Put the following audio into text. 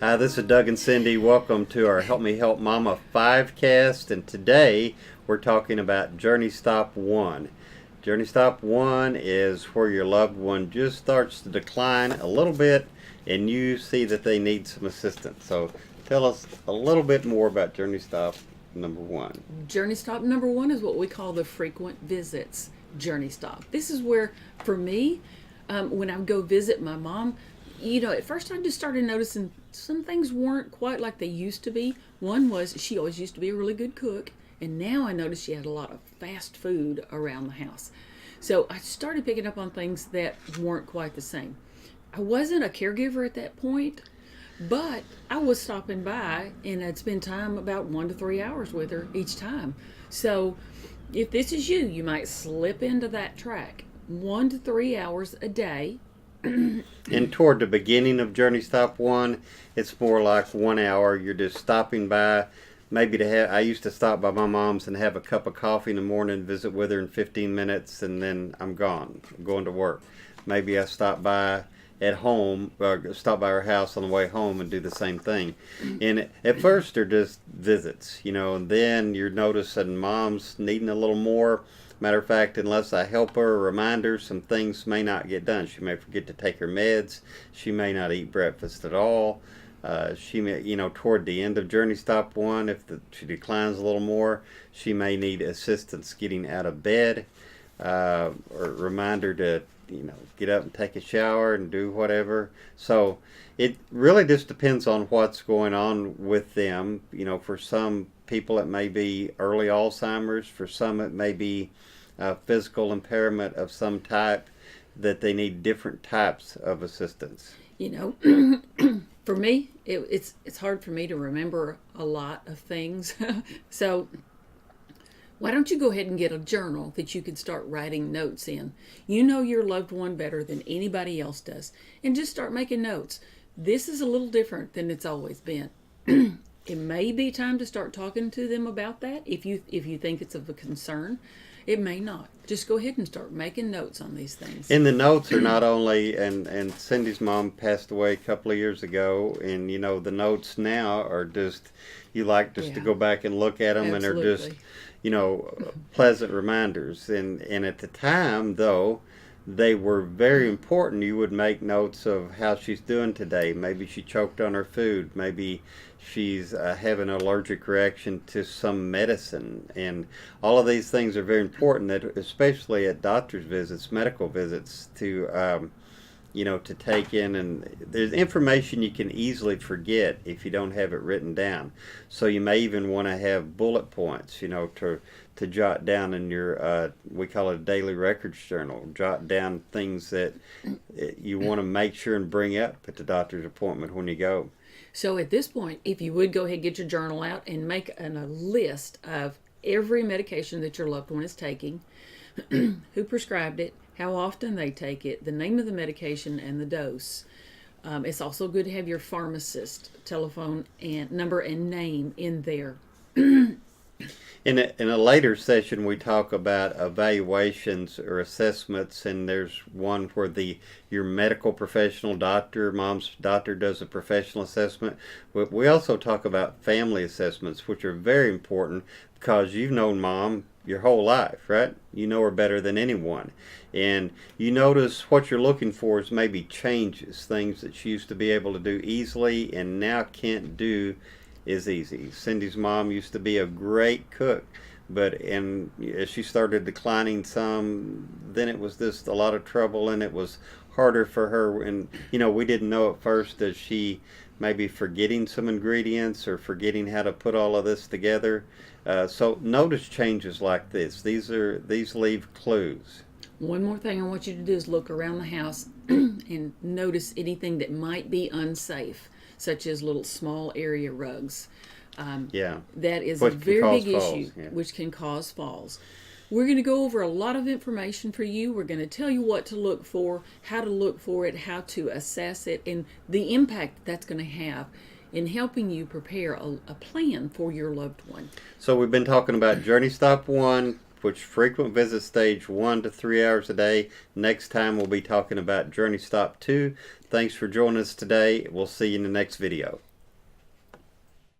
Hi, this is Doug and Cindy. Welcome to our Help Me Help Mama 5cast. And today we're talking about Journey Stop 1. Journey Stop 1 is where your loved one just starts to decline a little bit and you see that they need some assistance. So tell us a little bit more about Journey Stop number 1. Journey stop number one is what we call the frequent visits journey stop. This is where, for me, when I go visit my mom, at first I just started noticing some things weren't quite like they used to be. One was she always used to be a really good cook, and now I noticed she had a lot of fast food around the house. So I started picking up on things that weren't quite the same. I wasn't a caregiver at that point, but I was stopping by and I'd spend time about 1 to 3 hours with her each time. So if this is you, you might slip into that track. 1 to 3 hours a day. And toward the beginning of Journey Stop 1, it's more like 1 hour. You're just stopping by. Maybe I used to stop by my mom's and have a cup of coffee in the morning, visit with her in 15 minutes, and then I'm gone. I'm going to work. Maybe I stop by at home, or stop by her house on the way home and do the same thing. And at first they're just visits, and then you're noticing mom's needing a little more. Matter of fact, unless I help her or remind her, some things may not get done. She may forget to take her meds. She may not eat breakfast at all. She may, toward the end of Journey Stop 1, if she declines a little more, she may need assistance getting out of bed, or remind her to, get up and take a shower and do whatever. So it really just depends on what's going on with them. For some people it may be early Alzheimer's. For some it may be physical impairment of some type that they need different types of assistance. For me, it's hard for me to remember a lot of things. So why don't you go ahead and get a journal that you can start writing notes in? You know your loved one better than anybody else does. And just start making notes. This is a little different than it's always been. It may be time to start talking to them about that if you think it's of a concern. It may not. Just go ahead and start making notes on these things. And the notes are not only, and Cindy's mom passed away a couple of years ago, and the notes now are just, you like just to go back and look at them. Absolutely. And they're just, pleasant reminders. And at the time, though, they were very important. You would make notes of how she's doing today. Maybe she choked on her food. Maybe she's having an allergic reaction to some medicine. And all of these things are very important, that especially at doctor's visits, medical visits, to take in. And there's information you can easily forget if you don't have it written down. So you may even want to have bullet points, to jot down in your, we call it a daily records journal. Jot down things that you want to make sure and bring up at the doctor's appointment when you go. So at this point, if you would go ahead and get your journal out and make a list of every medication that your loved one is taking, who prescribed it, how often they take it, the name of the medication, and the dose. It's also good to have your pharmacist telephone and number and name in there. In a later session, we talk about evaluations or assessments, and there's one where your medical professional doctor, mom's doctor, does a professional assessment. But we also talk about family assessments, which are very important because you've known mom your whole life, right? You know her better than anyone. And you notice what you're looking for is maybe changes, things that she used to be able to do easily and now can't do is easy. Cindy's mom used to be a great cook, but as she started declining some, then it was just a lot of trouble and it was harder for her. And we didn't know at first that she may be forgetting some ingredients or forgetting how to put all of this together. So notice changes like this. These leave clues. One more thing I want you to do is look around the house and notice anything that might be unsafe, such as little small area rugs. That is a very big issue, which can cause falls. We're going to go over a lot of information for you. We're going to tell you what to look for, how to look for it, how to assess it, and the impact that's going to have in helping you prepare a plan for your loved one. So we've been talking about Journey Stop 1, which frequent visit stage 1 to 3 hours a day. Next time we'll be talking about Journey Stop 2. Thanks for joining us today. We'll see you in the next video.